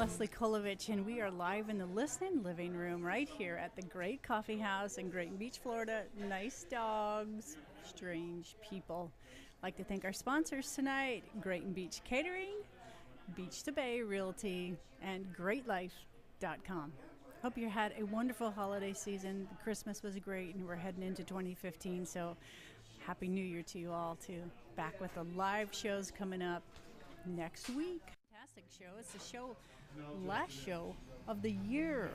Leslie Kolovich, and we are live in the listening living room right here at the Grayt Coffee House in Grayt Beach, Florida. Nice dogs, strange people. I'd like to thank our sponsors tonight, Grayt Beach Catering, Beach to Bay Realty, and GraytLife.com. Hope you had a wonderful holiday season. Christmas was great, and we're heading into 2015, so Happy New Year to you all, too. Back with the live shows coming up next week. Fantastic show. It's the last show of the year.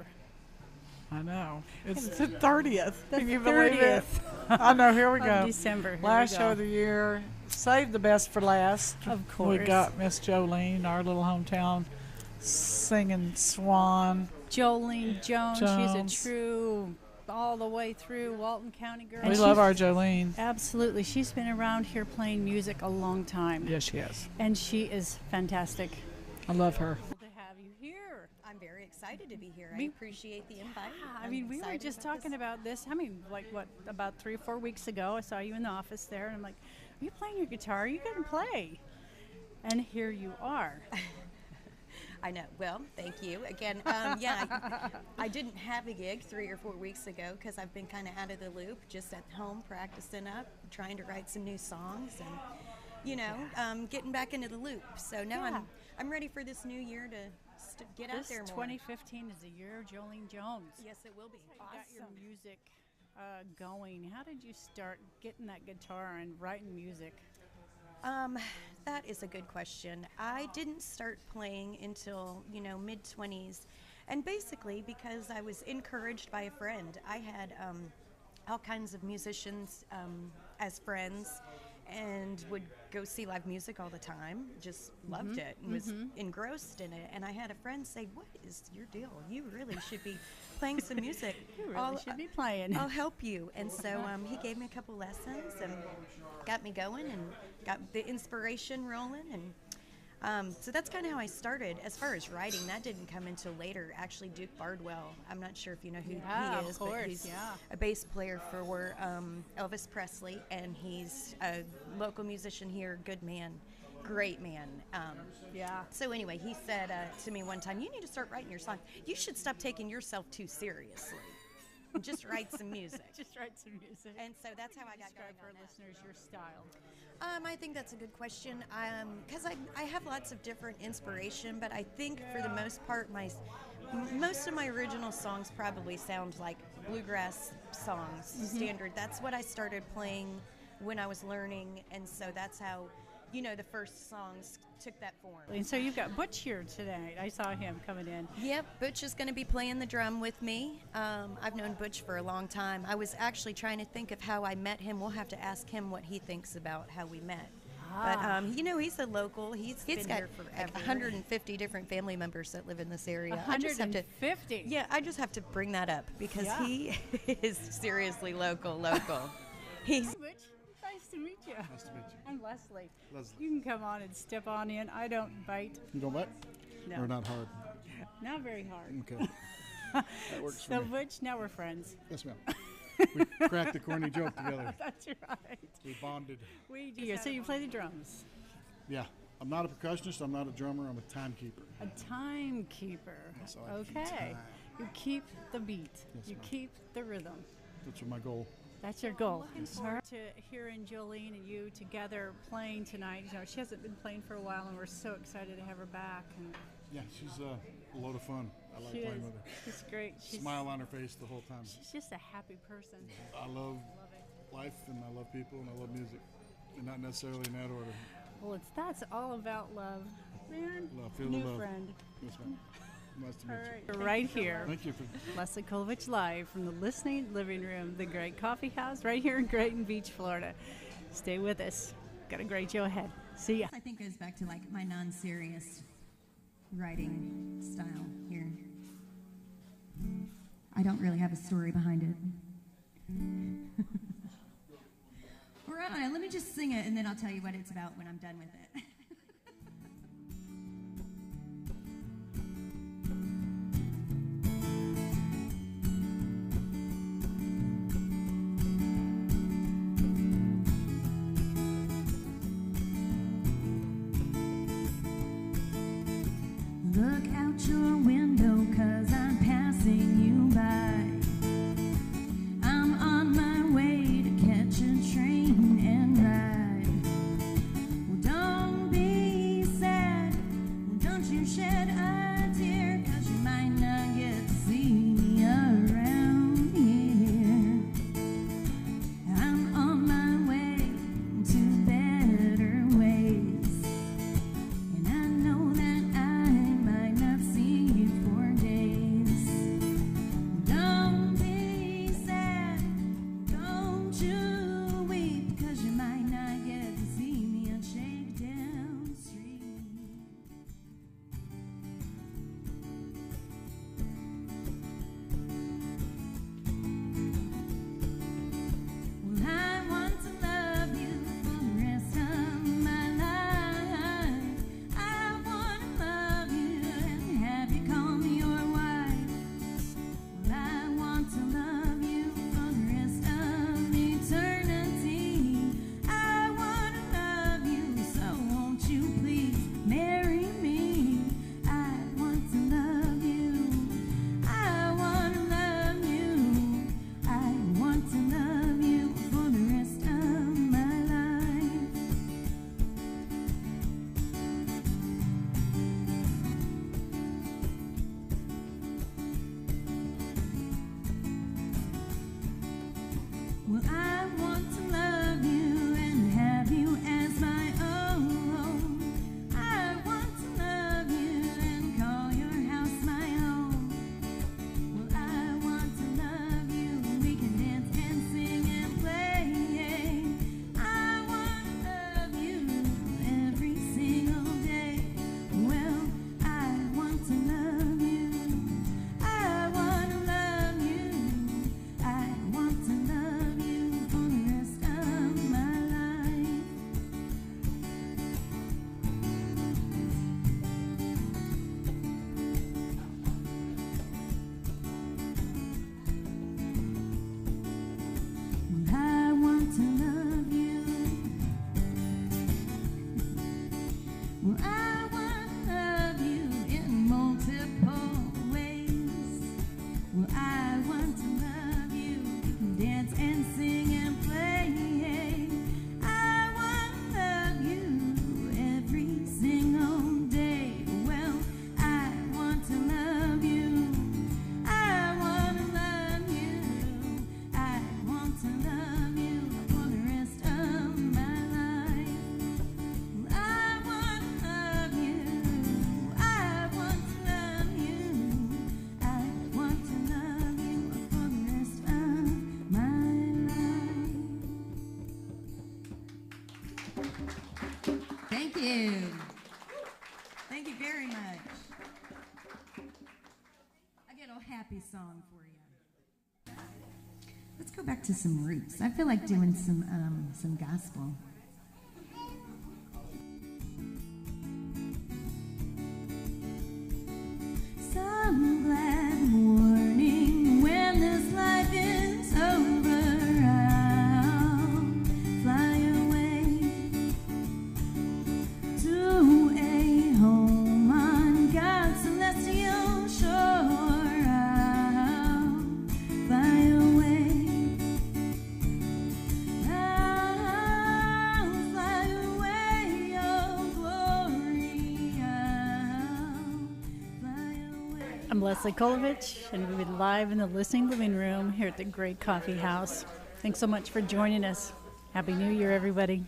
I know. It's the 30th. The Can you believe it? 30th. I know. Here we go. December. Last show of the year. Save the best for last. Of course. We got Miss Joleen, our little hometown singing swan. Joleen Jones. She's a true all the way through Walton County girl. We love our Joleen. Absolutely. She's been around here playing music a long time. Yes, she has. And she is fantastic. I love her. To have you here. I'm very excited to be here. I appreciate the invite. I mean, we were just talking about this. I mean, about 3 or 4 weeks ago, I saw you in the office there, and I'm like, are you playing your guitar? You can play. And here you are. I know. Well, thank you. Again, I didn't have a gig 3 or 4 weeks ago because I've been kind of out of the loop, just at home practicing up, trying to write some new songs and, getting back into the loop. So now I'm ready for this new year to get out there more. 2015 is the year of Joleen Jones. Yes, it will be. Awesome. You got your music going. How did you start getting that guitar and writing music? That is a good question. I didn't start playing until, mid-20s. And basically because I was encouraged by a friend. I had all kinds of musicians as friends and would go see live music all the time. Just loved it and was engrossed in it. And I had a friend say, what is your deal? You really should be playing some music. You really should be playing. I'll help you. And so he gave me a couple lessons and got me going and got the inspiration rolling. And so that's kind of how I started. As far as writing, that didn't come until later. Actually, Duke Bardwell, I'm not sure if you know who he is, but he's a bass player for Elvis Presley, and he's a local musician here, good man, great man. So anyway, he said to me one time, you need to start writing your songs. You should stop taking yourself too seriously. Just write some music. Just write some music. And so that's how I got going. For our listeners, your style. I think that's a good question. Because I have lots of different inspiration, but I think for the most part, most of my original songs probably sound like bluegrass songs, standard. That's what I started playing when I was learning, and so that's how, the first songs took that form. And so you've got Butch here today. I saw him coming in. Yep, Butch is going to be playing the drum with me. I've known Butch for a long time. I was actually trying to think of how I met him. We'll have to ask him what he thinks about how we met. But, he's a local. He's been got here forever. Like 150 different family members that live in this area. 150? I just have to bring that up because he is seriously local. He's... Nice to meet you. Nice to meet you. I'm Leslie. Leslie. You can come on and step on in. I don't bite. You don't bite? No. Or not hard? Not very hard. Okay. That works for me. So, Butch, now we're friends. Yes, ma'am. We cracked a corny joke together. That's right. We bonded. We do. So you play the drums? Yeah. I'm not a percussionist. I'm not a drummer. I'm a timekeeper. A timekeeper. So I keep okay. time. You keep the beat. Yes, you ma'am. keep the rhythm. That's my goal. That's your goal. Looking forward to hearing Joleen and you together playing tonight. She hasn't been playing for a while, and we're so excited to have her back. And yeah, she's a load of fun. I like playing with her. She's great. Smile on her face the whole time. She's just a happy person. I love life, and I love people, and I love music. And not necessarily in that order. Well, that's all about love. Man, Love, feel new the love. friend. Yes, ma'am. Nice to meet All right. Right here. Thank you. Leslie Kolovich live from the listening living room, the Grayt Coffee House, right here in Grayt Beach, Florida. Stay with us. Got a great show ahead. See ya. I think goes back to my non-serious writing style here. I don't really have a story behind it. Or I don't know, let me just sing it and then I'll tell you what it's about when I'm done with it. Look out out your window 'cause I'm passing you by. I'm on my way to catch a train and ride. Well, don't be sad, well, don't you shed a tear, 'cause you might not get to see me around here. I'm on my way to better ways, and I know that I might not see you for days. Don't be sad, don't you weep, 'cause you might not get to see me on Shakedown Street. Well, I want to love you for the rest of my life. I want to love you and have you call me your wife. Well, I want to love you for the rest of eternity. I want to love you, so won't you please marry me? I want to love you. I want to love you. I want to love you for the rest of my life. Well, I want to love you and have you as my own. I want to love you and call your house my home. Well, I want to love you, we can dance and sing and play. I want to love you every single day. Well, I want to love you. I want to love you. I want to love you for the rest of my life. Well, I want to love you. Well, I want to love you in multiple ways. Well, I want to love you, dance and sing and play. I want to love you every single day. Well, I want to love you. I want to love you. I want to love you for the rest of my life. Well, I want to love you. I want to love you. I want to love you for the rest of my life. Thank you. Thank you very much. I get a happy song for you. Let's go back to some roots. I feel like doing some gospel. Some glad morning when this life is over, I'll fly away to a home on God's celestial shore. I'll fly away. I'll fly away, oh glory. I'll fly away. I'm Leslie Kolovich, and we've been live in the listening living room here at the Grayt Coffee House. Thanks so much for joining us. Happy New Year, everybody.